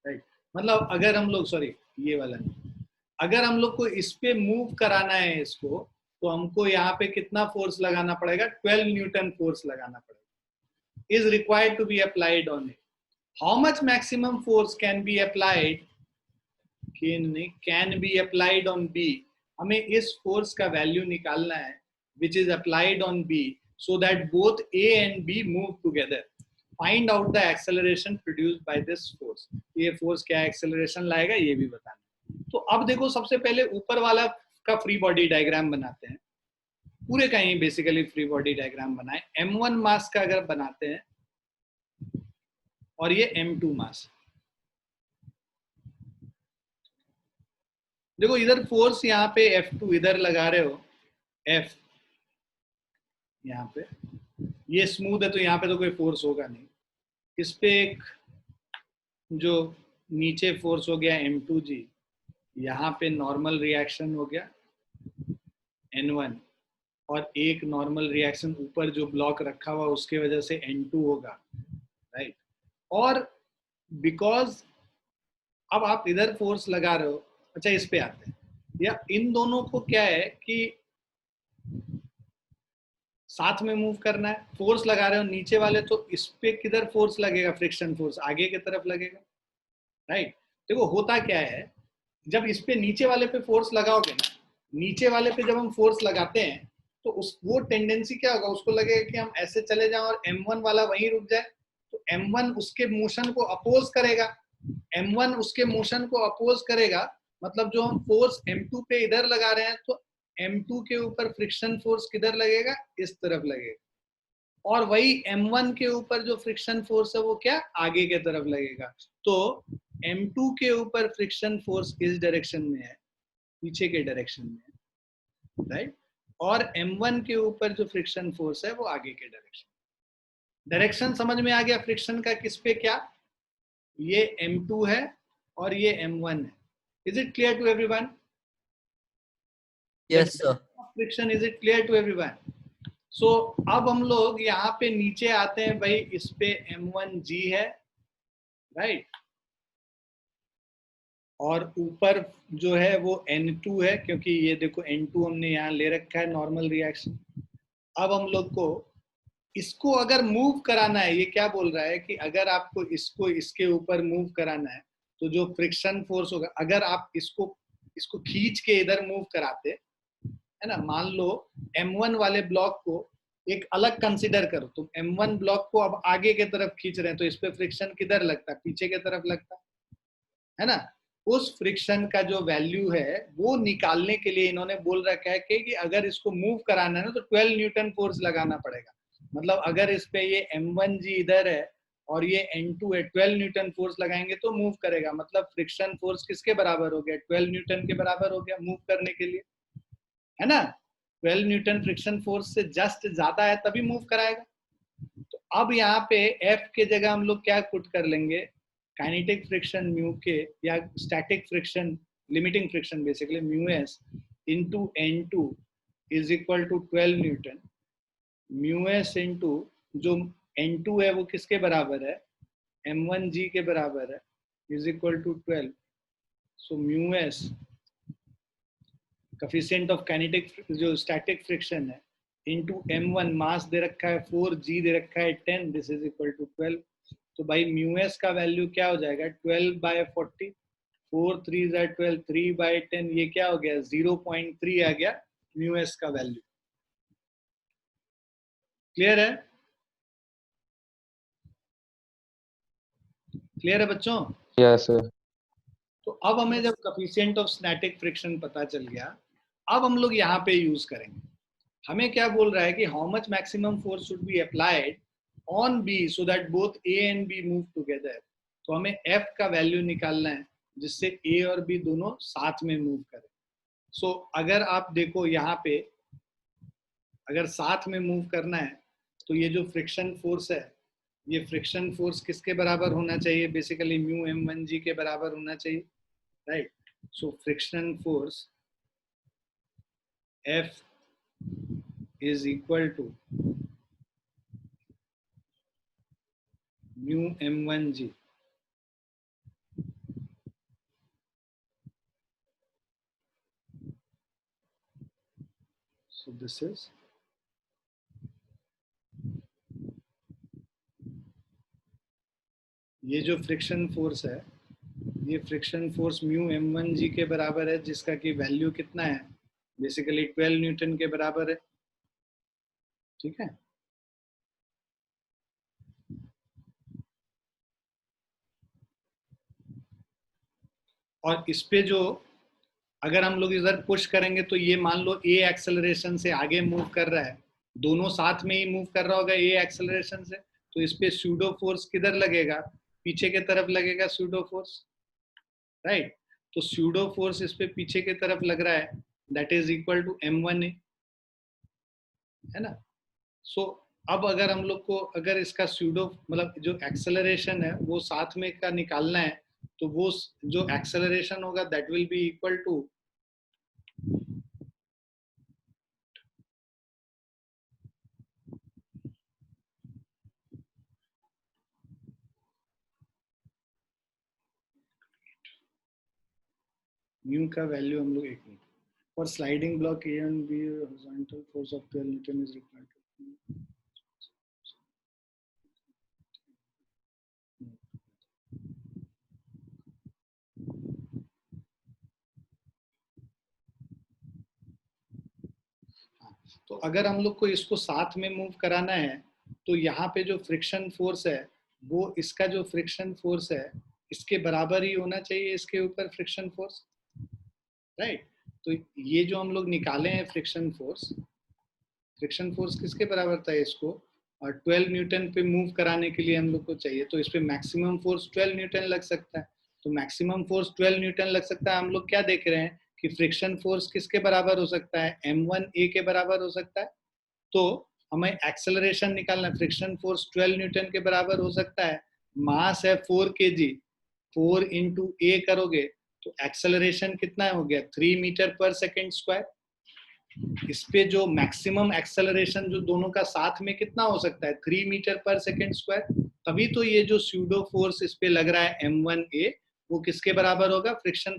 Right, मतलब अगर हम लोग, सॉरी ये वाला नहीं, अगर हम लोग को इस पे मूव कराना है इसको, तो हमको यहाँ पे कितना फोर्स लगाना पड़ेगा? 12 न्यूटन फोर्स लगाना पड़ेगा। Is required to be applied on it. How much maximum force can be applied, can be applied on b. हमें इस फोर्स का वैल्यू निकालना है which is applied on b, so that both a and b move together. Find out the acceleration produced by this force. ये force क्या acceleration लाएगा ये भी बताना। तो अब देखो, सबसे पहले ऊपर वाला का फ्री बॉडी डायग्राम बनाते हैं, पूरे का ही बेसिकली फ्री बॉडी डायग्राम बनाए। m1 मास का अगर बनाते हैं और ये m2 मास, देखो इधर फोर्स यहाँ पे F2 इधर लगा रहे हो, F यहाँ पे, ये स्मूथ है तो यहाँ पे तो कोई फोर्स होगा नहीं। इस पे एक जो नीचे फोर्स हो गया M2G, यहाँ पे नॉर्मल रिएक्शन हो गया N1, और एक नॉर्मल रिएक्शन ऊपर जो ब्लॉक रखा हुआ उसके वजह से N2 होगा। राइट, और बिकॉज अब आप इधर फोर्स लगा रहे हो, अच्छा इस पे आते हैं, या इन दोनों को क्या है कि साथ में मूव करना है, फोर्स लगा रहे हो नीचे वाले, तो इस पे किधर फोर्स लगेगा? फ्रिक्शन फोर्स आगे की तरफ लगेगा। राइट, देखो होता क्या है, जब इस पे नीचे वाले पे फोर्स लगाओगे ना, नीचे वाले पे जब हम फोर्स लगाते हैं तो वो टेंडेंसी क्या होगा, उसको लगेगा कि हम ऐसे चले जाएं और M1 वाला वहीं रुक जाए, तो M1 उसके मोशन को अपोज करेगा, M1 उसके मोशन को अपोज करेगा, मतलब जो हम फोर्स M2 पे इधर लगा रहे हैं, तो M2 के ऊपर फ्रिक्शन फोर्स किधर लगेगा? इस तरफ लगेगा, और वही M1 के ऊपर जो फ्रिक्शन फोर्स है वो क्या? आगे के तरफ लगेगा। तो M2 के ऊपर फ्रिक्शन फोर्स इस डायरेक्शन में है, पीछे के डायरेक्शन में है, राइट, और M1 के ऊपर जो फ्रिक्शन फोर्स है वो आगे के डायरेक्शन समझ में आ गया फ्रिक्शन का किस पे क्या? ये M2 है और ये M1 है। Is it clear to everyone? Yes, sir. Friction, is it clear to everyone? So अब हम लोग यहाँ पे नीचे आते हैं, भाई इस पे M1G है, राइट, और ऊपर जो है वो N2 है, क्योंकि ये देखो N2 हमने यहाँ ले रखा है नॉर्मल रिएक्शन। अब हम लोग को इसको अगर मूव कराना है, ये क्या बोल रहा है कि अगर आपको इसको इसके ऊपर मूव कराना है तो जो फ्रिक्शन फोर्स होगा, अगर आप इसको खींच के इधर मूव कराते है ना, मान लो M1 वाले ब्लॉक को एक अलग कंसीडर करो, तो M1 ब्लॉक को अब आगे के तरफ खींच रहे हैं, तो इस पे फ्रिक्शन किधर लगता है? पीछे के तरफ लगता है ना। उस फ्रिक्शन का जो वैल्यू है वो निकालने के लिए इन्होंने बोल रखा है कि अगर इसको मूव कराना है ना तो 12 न्यूटन फोर्स लगाना पड़ेगा। मतलब अगर इस पे ये M1G इधर है और ये N2 है, 12 न्यूटन फोर्स लगाएंगे तो मूव करेगा। मतलब फ्रिक्शन फोर्स किसके बराबर हो गया? 12 न्यूटन के बराबर हो गया मूव करने के लिए, है ना। 12 न्यूटन फ्रिक्शन फोर्स से जस्ट ज्यादा है तभी मूव कराएगा। तो अब यहाँ पे F के जगह हम लोग क्या पुट कर लेंगे, काइनेटिक फ्रिक्शन म्यू के या static friction limiting friction basically mu s into N2 is equal to 12 newton, mu s into जो N2 है वो किसके बराबर है, M1G के बराबर है, is equal to 12. So mu s coefficient of kinetic जो स्टैटिक फ्रिक्शन है इंटू M1 मास दे रखा है 4, G दे रखा है 10, दिस इज इक्वल टू 12. तो भाई म्यू एस का वैल्यू क्या हो जाएगा 12/40, 4 3 12, 3/10, ये क्या हो गया 0.3 आ गया म्यू एस का वैल्यू. क्लियर है, क्लियर है बच्चों? Yes sir. तो अब हमें जब कोफिशिएंट ऑफ स्टैटिक फ्रिक्शन पता चल गया, अब हम लोग यहाँ पे यूज करेंगे. हमें क्या बोल रहा है कि how much maximum force should be applied on b so that both a and b move together. तो हमें एफ का वैल्यू निकालना है जिससे ए और बी दोनों साथ में मूव करें. सो अगर आप देखो यहाँ पे अगर साथ में मूव करना है तो ये जो फ्रिक्शन फोर्स है, ये फ्रिक्शन फोर्स किसके बराबर होना चाहिए, बेसिकली म्यू M1G के बराबर होना चाहिए, right. So friction force F is equal to mu M1G. So this is ये जो फ्रिक्शन फोर्स है, ये फ्रिक्शन फोर्स म्यू M1G के बराबर है, जिसका कि वैल्यू कितना है, बेसिकली 12 न्यूटन के बराबर है. ठीक है, और इस पे जो अगर हम लोग इधर पुश करेंगे तो ये मान लो ए एक्सेलरेशन से आगे मूव कर रहा है, दोनों साथ में ही मूव कर रहा होगा ए एक्सेलरेशन से, तो इस पे स्यूडो फोर्स किधर लगेगा, पीछे के तरफ लगेगा स्यूडो फोर्स, राइट. तो स्यूडो फोर्स इस पे पीछे के तरफ लग रहा है, that is equal to M1A, है ना. सो अब अगर हम लोग को अगर इसका स्यूडो मतलब जो एक्सेलरेशन है वो साथ में का निकालना है, तो वो जो एक्सेलरेशन होगा that will be equal to mu का वैल्यू हम लोग एक minute for sliding block a and b horizontal force of 12 newton is required to. तो अगर हम लोग को इसको साथ में मूव कराना है तो यहाँ पे जो फ्रिक्शन फोर्स है वो इसका जो फ्रिक्शन फोर्स है इसके बराबर ही होना चाहिए, इसके ऊपर फ्रिक्शन फोर्स, राइट. तो ये जो हम लोग निकाले हैं फ्रिक्शन फोर्स किसके बराबर था इसको, और 12 न्यूटन पे मूव कराने के लिए हम लोग को चाहिए, तो इस पे मैक्सिमम फोर्स 12 न्यूटन लग सकता है. तो मैक्सिमम फोर्स 12 न्यूटन लग सकता है. हम लोग क्या देख रहे हैं कि फ्रिक्शन फोर्स किसके बराबर हो सकता है, M1A के बराबर हो सकता है. तो हमें एक्सेलरेशन निकालना है, फ्रिक्शन फोर्स 12 न्यूटन के बराबर हो सकता है, मास है 4 kg, 4 इंटू ए करोगे तो एक्सेलरेशन कितना हो गया 3 मीटर पर सेकेंड स्क्वायर. इस पे जो मैक्सिमम एक्सेलरेशन जो दोनों का साथ में कितना हो सकता है 3 मीटर पर सेकेंड स्क्वायर. तभी तो ये जो स्यूडो फोर्स इस पे लग रहा है M1A वो किसके बराबर होगा, फ्रिक्शन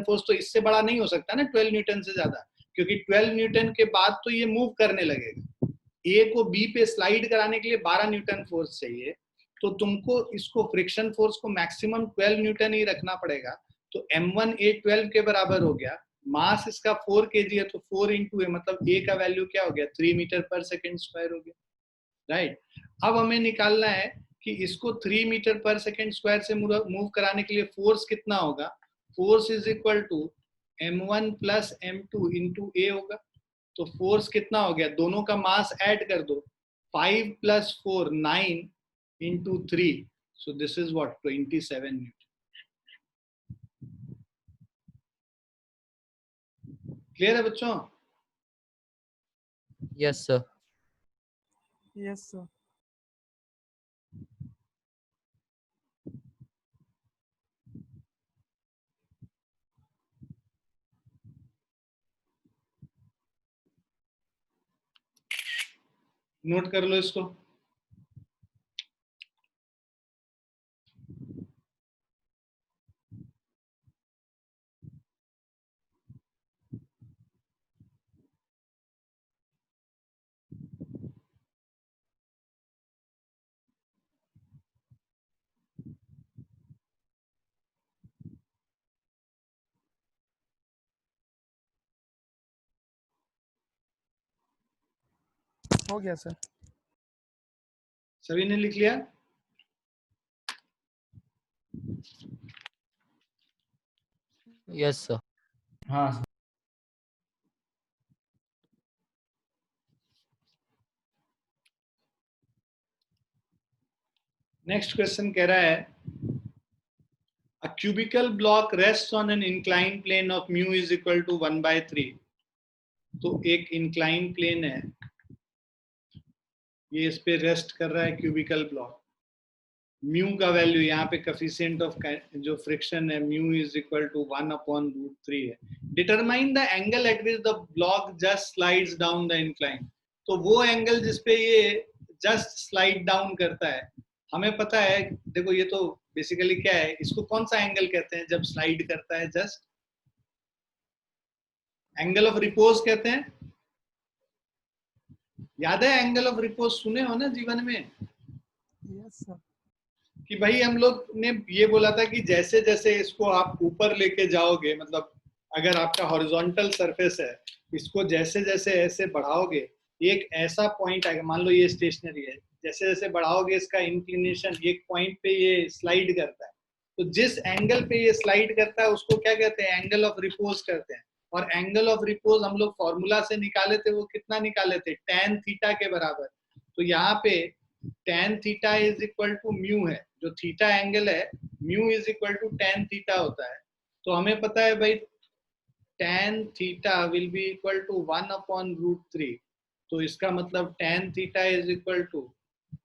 फोर्स तो इससे बड़ा नहीं हो सकता ना 12 न्यूटन से ज्यादा, क्योंकि 12 न्यूटन के बाद तो ये मूव करने लगेगा. ए को बी पे स्लाइड कराने के लिए 12 न्यूटन फोर्स चाहिए, तो तुमको इसको फ्रिक्शन फोर्स को मैक्सिमम 12 न्यूटन ही रखना पड़ेगा. तो M1A 12 के बराबर हो गया, मास इसका 4 kg है, तो 4 इंटू ए मतलब ए का वैल्यू क्या हो गया 3 मीटर पर सेकेंड स्क्वायर हो गया, राइट. अब हमें निकालना है कि इसको 3 मीटर पर सेकेंड स्क्वायर से मूव कराने के लिए फोर्स कितना होगा, force is equal to M1 plus M2 into a होगा. तो फोर्स कितना हो गया, दोनों का मास ऐड कर दो, 5 + 4 9 into 3, so this is what 27 Newton. Clear है बच्चों? Yes, sir. Yes, sir. Note कर लो इसको। हो गया सर। सभी ने लिख लिया? Yes, sir. हाँ सर। नेक्स्ट क्वेश्चन कह रहा है a cubical block rests on an inclined plane of mu is equal to 1/3। तो एक inclined plane है, ये इस पे रेस्ट कर रहा है क्यूबिकल ब्लॉक। म्यू का वैल्यू यहाँ पे कोफिशिएंट ऑफ जो फ्रिक्शन है म्यू इज इक्वल टू 1/√3 है। Determine the angle eight which the block just slides down the incline. तो वो एंगल जिसपे ये जस्ट स्लाइड डाउन करता है, हमें पता है, देखो ये तो बेसिकली क्या है, इसको कौन सा एंगल कहते हैं जब स्लाइड करता है जस्ट? एंगल ऑफ रिपोज कहते हैं। याद है एंगल ऑफ रिपोज? सुने हो ना जीवन में यस सर। कि भाई हम लोग ने ये बोला था कि जैसे जैसे इसको आप ऊपर लेके जाओगे, मतलब अगर आपका हॉरिजॉन्टल सरफेस है, इसको जैसे जैसे ऐसे बढ़ाओगे एक ऐसा पॉइंट आएगा, मान लो ये स्टेशनरी है, जैसे जैसे बढ़ाओगे इसका इंक्लिनेशन एक पॉइंट पे ये स्लाइड करता है। तो जिस एंगल पे ये स्लाइड करता है उसको क्या कहते हैं? एंगल ऑफ रिपोज करते हैं। और एंगल ऑफ रिपोज हम लोग फॉर्मूला से निकाले थे, वो कितना निकाले थे? tan थीटा के बराबर। तो यहाँ पे tan theta is equal to mu है, जो थीटा एंगल है mu is equal to tan theta होता है। तो हमें पता है भाई tan theta will be equal to 1/√3। तो इसका मतलब tan theta is equal to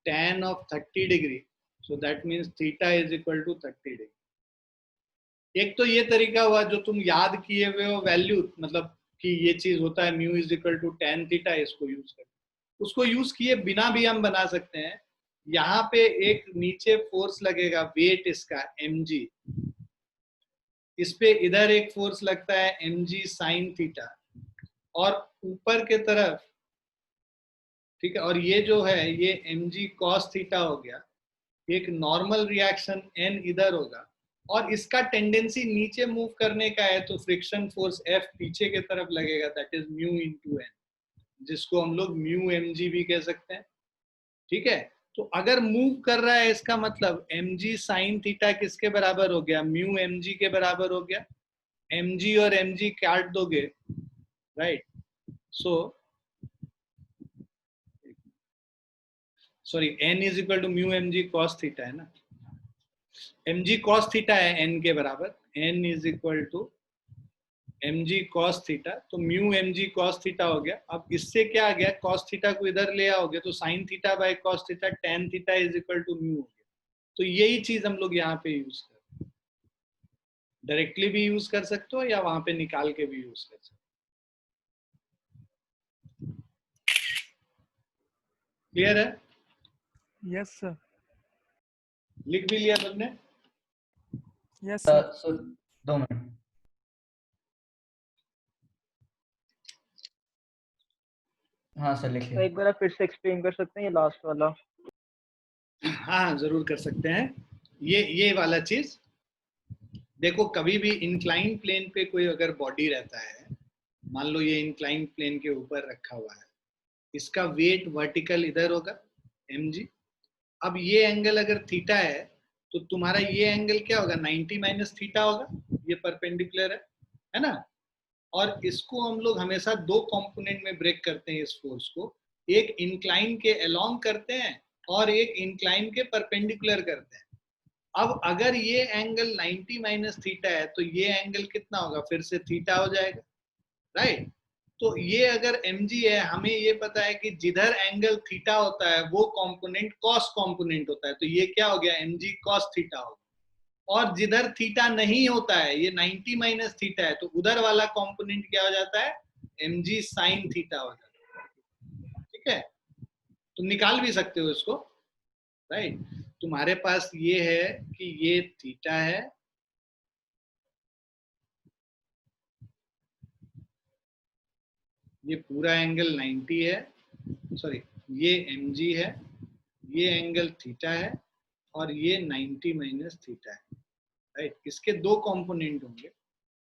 tan of 30 degree. So that means theta is equal to 30 degree. एक तो ये तरीका हुआ जो तुम याद किए हुए हो वैल्यू, मतलब कि ये चीज होता है mu is equal to tan theta, इसको यूज कर, उसको यूज किए बिना भी हम बना सकते हैं। यहाँ पे एक नीचे फोर्स लगेगा, वेट इसका mg, इस पे इधर एक फोर्स लगता है mg sin थीटा, और ऊपर के तरफ, ठीक है, और ये जो है ये mg cos थीटा हो गया। एक नॉर्मल रिएक्शन n इधर होगा, और इसका टेंडेंसी नीचे मूव करने का है, तो फ्रिक्शन फोर्स F पीछे के तरफ लगेगा, that is mu into n, जिसको हम लोग म्यू mg भी कह सकते हैं। ठीक है, तो अगर मूव कर रहा है इसका मतलब mg sin थीटा किसके बराबर हो गया? म्यू mg के बराबर हो गया। mg और mg काट दोगे, right? Sorry n is equal to mu mg cos theta है ना, mg cos थीटा है n के बराबर, n is equal to mg cos theta, तो म्यू mg cos थीटा हो गया। अब इससे क्या आ गया? cos थीटा को इधर ले आओगे तो sin theta by cos theta, tan theta is equal to mu हो गया। तो यही चीज हम लोग यहाँ पे यूज कर, डायरेक्टली भी यूज कर सकते हो या वहां पे निकाल के भी यूज कर सकते हो। क्लियर है? Yes sir. लिख भी लिया तुमने? Yes sir. Sir 2 minute. हाँ सर लिख लिया। एक बार आप फिर से एक्सप्लेन कर सकते हैं ये लास्ट वाला? हाँ जरूर कर सकते हैं। ये वाला चीज देखो, कभी भी इंक्लाइन प्लेन पे कोई अगर बॉडी रहता है, मान लो ये इंक्लाइन प्लेन के ऊपर रखा हुआ है, इसका वेट वर्टिकल इधर होगा mg। अब ये एंगल अगर थीटा है तो तुम्हारा ये एंगल क्या होगा? 90 माइनस थीटा होगा, ये परपेंडिकुलर है ना। और इसको हम लोग हमेशा दो कंपोनेंट में ब्रेक करते हैं इस फोर्स को, एक इंक्लाइन के अलोंग करते हैं और एक इंक्लाइन के परपेंडिकुलर करते हैं। अब अगर ये एंगल 90 माइनस थीटा है तो ये एंगल कितना होगा? फिर से थीटा हो जाएगा, राइट? तो ये अगर mg है, हमें ये पता है कि जिधर एंगल थीटा होता है वो कंपोनेंट कॉस कंपोनेंट होता है, तो ये क्या हो गया? mg cos थीटा हो गया। और जिधर थीटा नहीं होता है, ये 90 माइनस थीटा है, तो उधर वाला कंपोनेंट क्या हो जाता है? mg sin थीटा हो जाता है। ठीक है, तुम निकाल भी सकते हो इसको, राइट। तुम्हारे पास ये है कि ये थीटा है, ये पूरा एंगल 90 है, सॉरी ये mg है, ये एंगल थीटा है और ये 90 माइनस थीटा है, राइट। इसके दो कंपोनेंट होंगे,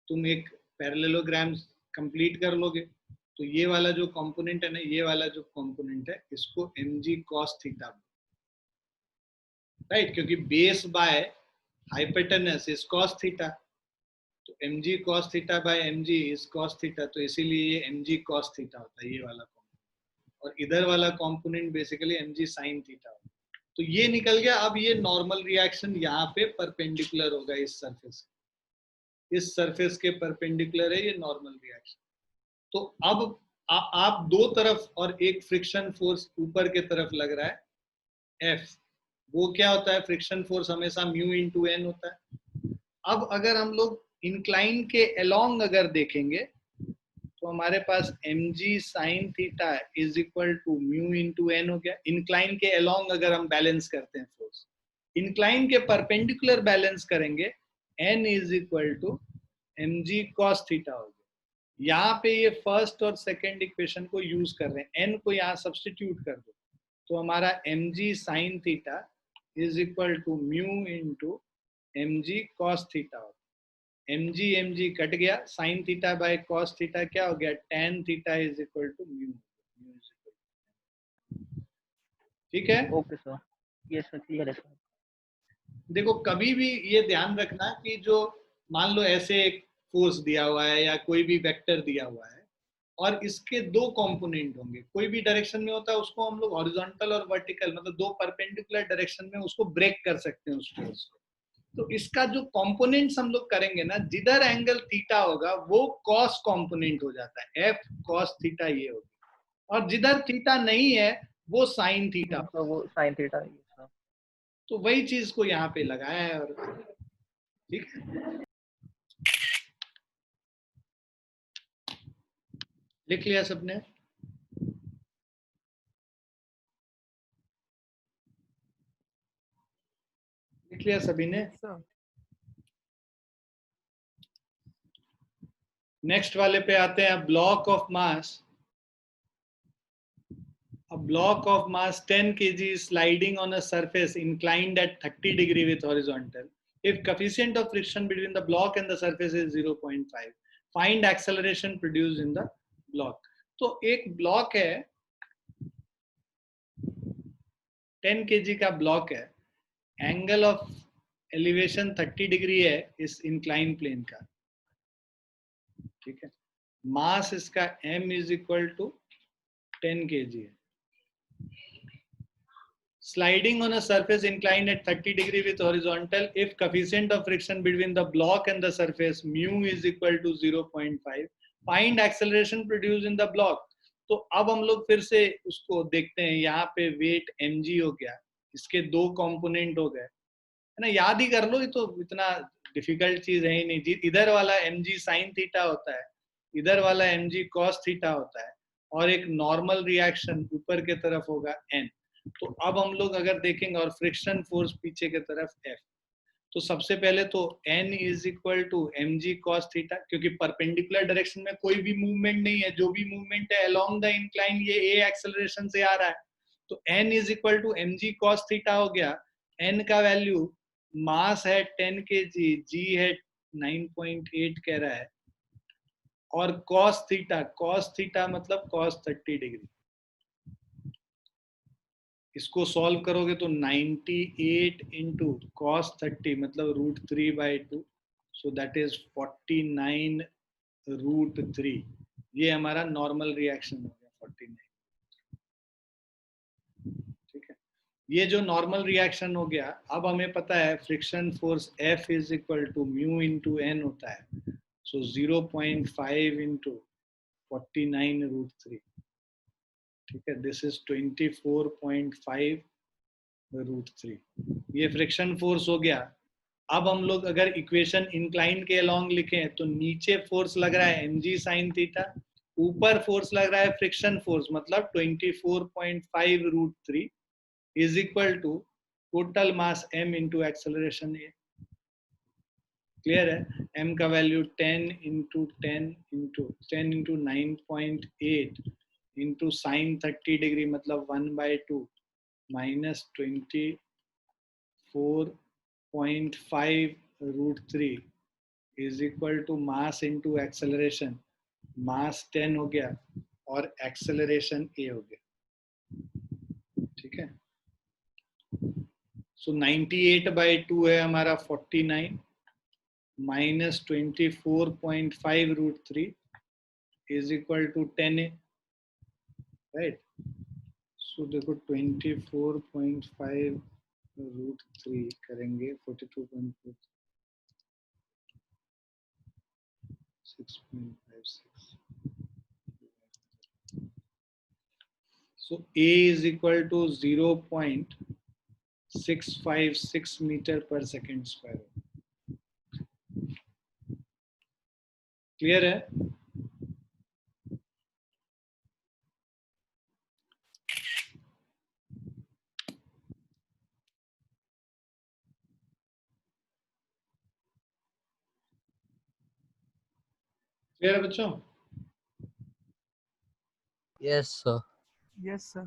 तुम एक पैरेललोग्राम कंप्लीट कर लोगे तो ये वाला जो कंपोनेंट है ना, ये वाला जो कंपोनेंट है इसको mg cos थीटा, राइट, क्योंकि base by hypotenuse is cos theta, तो mg cos theta by mg is cos theta, तो इसीलिए ये mg cos थीटा होता है ये वाला कंपोनेंट, और इधर वाला component basically mg sin theta होता है। तो ये निकल गया। अब ये नॉर्मल रिएक्शन यहाँ पे परपेंडिकुलर होगा इस सरफेस, इस सरफेस के परपेंडिकुलर है ये नॉर्मल रिएक्शन। तो अब आप दो तरफ और एक फ्रिक्शन फोर्स ऊपर के तरफ लग रहा है F, वो क्या होता है, फ्रिक्शन फोर्स हमेशा म्यू इंटू एन होता है। अब अगर हम लोग इंक्लाइन के अलोंग अगर देखेंगे तो हमारे पास mg sin theta is equal to mu into n हो गया। इंक्लाइन के अलोंग अगर हम बैलेंस करते हैं फोर्स, इंक्लाइन के परपेंडिकुलर बैलेंस करेंगे n is equal to mg cos theta हो गया। यहाँ पे ये फर्स्ट और सेकंड इक्वेशन को यूज कर रहे हैं, n को यहाँ सब्स्टिट्यूट कर दो तो हमारा mg sin theta is equal to mu into mg cos theta हो। mg mg कट गया, sin theta by cos theta क्या हो गया, tan theta is equal to mu. ठीक है, ओके सर, ये सर क्लियर है सर। देखो कभी भी ये ध्यान रखना कि जो मान लो ऐसे एक फोर्स दिया हुआ है या कोई भी वेक्टर दिया हुआ है और इसके दो कंपोनेंट होंगे, कोई भी डायरेक्शन में होता है उसको हम लोग हॉरिजॉन्टल और वर्टिकल मतलब दो परपेंडिकुलर डायरेक्शन में उसको ब्रेक कर सकते हैं उस फोर्स को। तो इसका जो कंपोनेंट्स हम लोग करेंगे ना, जिधर एंगल थीटा होगा वो कॉस कंपोनेंट हो जाता है, एफ कॉस थीटा ये होगा, और जिधर थीटा नहीं है वो साइन थीटा, तो वो साइन थीटा है सर। तो वही चीज को यहाँ पे लगाया है। और ठीक है, लिख लिया सबने? लिख लिया सभी ने? सर नेक्स्ट वाले पे आते हैं, block of mass. A block of mass 10 kg is sliding on a surface inclined at 30 degree with horizontal. If coefficient of friction between the block and the surface is 0.5, find acceleration produced in the block. तो एक block है 10 kg का block है, angle of elevation 30 degree है इस incline plane का, ठीक है। मास इसका m is equal to 10 kg है। Sliding on a surface inclined at 30 degree with horizontal, if coefficient of friction between the block and the surface mu is equal to 0.5, find acceleration produced in the block. तो अब हम लोग फिर से उसको देखते हैं, यहाँ पे वेट mg हो गया, इसके दो कंपोनेंट हो गए, है ना, याद ही कर लो, ये तो इतना डिफिकल्ट चीज है ही नहीं। इधर वाला mg sin थीटा होता है, इधर वाला mg cos थीटा होता है, और एक नॉर्मल रिएक्शन ऊपर के तरफ होगा n। तो अब हम लोग अगर देखेंगे और फ्रिक्शन फोर्स पीछे के तरफ F, तो सबसे पहले तो N is equal to mg cos theta, क्योंकि परपेंडिकुलर डायरेक्शन में कोई भी मूवमेंट नहीं है, जो भी मूवमेंट है अलोंग द इंक्लाइन ये a एक्सेलरेशन से आ रहा है, तो N is equal to mg cos theta हो गया। N का वैल्यू, मास है 10 kg, g है 9.8 कह रहा है, और cos थीटा मतलब cos 30 डिग्री। इसको सॉल्व करोगे तो 98 इंटू cos 30 मतलब √3/2, सो दैट इज 49 √3। ये हमारा नॉर्मल रिएक्शन हो गया 49, ठीक है। ये जो नॉर्मल रिएक्शन हो गया, अब हमें पता है friction force F is equal to mu into n होता है, सो 0.5 इंटू 49 √3, ठीक है, दिस इज 24.5 √3। ये फ्रिक्शन फोर्स हो गया। अब हम लोग अगर इक्वेशन इंक्लाइन के अलोंग लिखें तो नीचे फोर्स लग रहा है mg sin थीटा, ऊपर फोर्स लग रहा है फ्रिक्शन फोर्स, मतलब 24.5 root 3 is equal to total mass m into acceleration a। Clear है? m का value 10 into 9.8 into sine 30 degree मतलब 1/2 minus 24.5 root 3 is equal to mass into acceleration. Mass 10 हो गया और एक्सेलरेशन a हो गया। ठीक है, सो 98/2 है हमारा 49 minus 24.5 root 3 is equal to 10a, right? So देखो 24.5 रूट 3 करेंगे 42.4 6.56। So A is equal to 0.656 meter per second square। Clear है? क्लियर है बच्चों? Yes, sir. Yes, sir.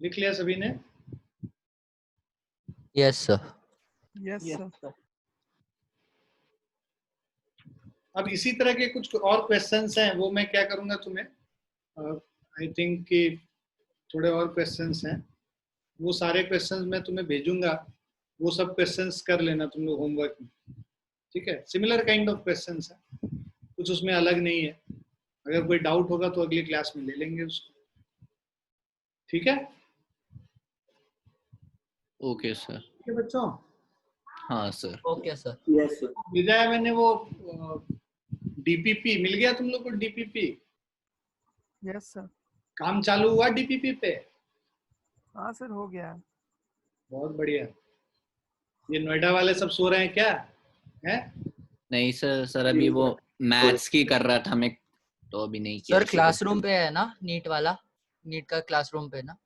लिख लिया सभी ने? Yes, sir. Yes, Yes, sir. sir. अब इसी तरह के कुछ और क्वेश्चंस हैं, वो मैं क्या करूंगा तुम्हें, आई थिंक कि थोड़े और क्वेश्चंस हैं, वो सारे क्वेश्चंस मैं तुम्हें भेजूंगा, वो सब क्वेश्चंस कर लेना तुम लोग होमवर्क में। ठीक है, सिमिलर काइंड ऑफ क्वेश्चंस है, कुछ उसमें अलग नहीं है। अगर कोई डाउट होगा तो अगली क्लास में ले लेंगे उसको। ठीक है? Okay sir. ठीक है बच्चों? हाँ sir. Okay, sir. Yes, sir. भेजा है मैंने वो डीपीपी, मिल गया तुम लोग को डीपीपी? Yes, sir. काम चालू हुआ डीपीपी पे? हाँ सर, हो गया। बहुत बढ़िया। ये नोएडा वाले सब सो रहे हैं क्या? हैं? नहीं सर, सर अभी वो मैथ्स की कर रहा था मैं, तो अभी नहीं किया। सर क्लासरूम पे है ना नीट वाला, नीट का क्लासरूम पे ना?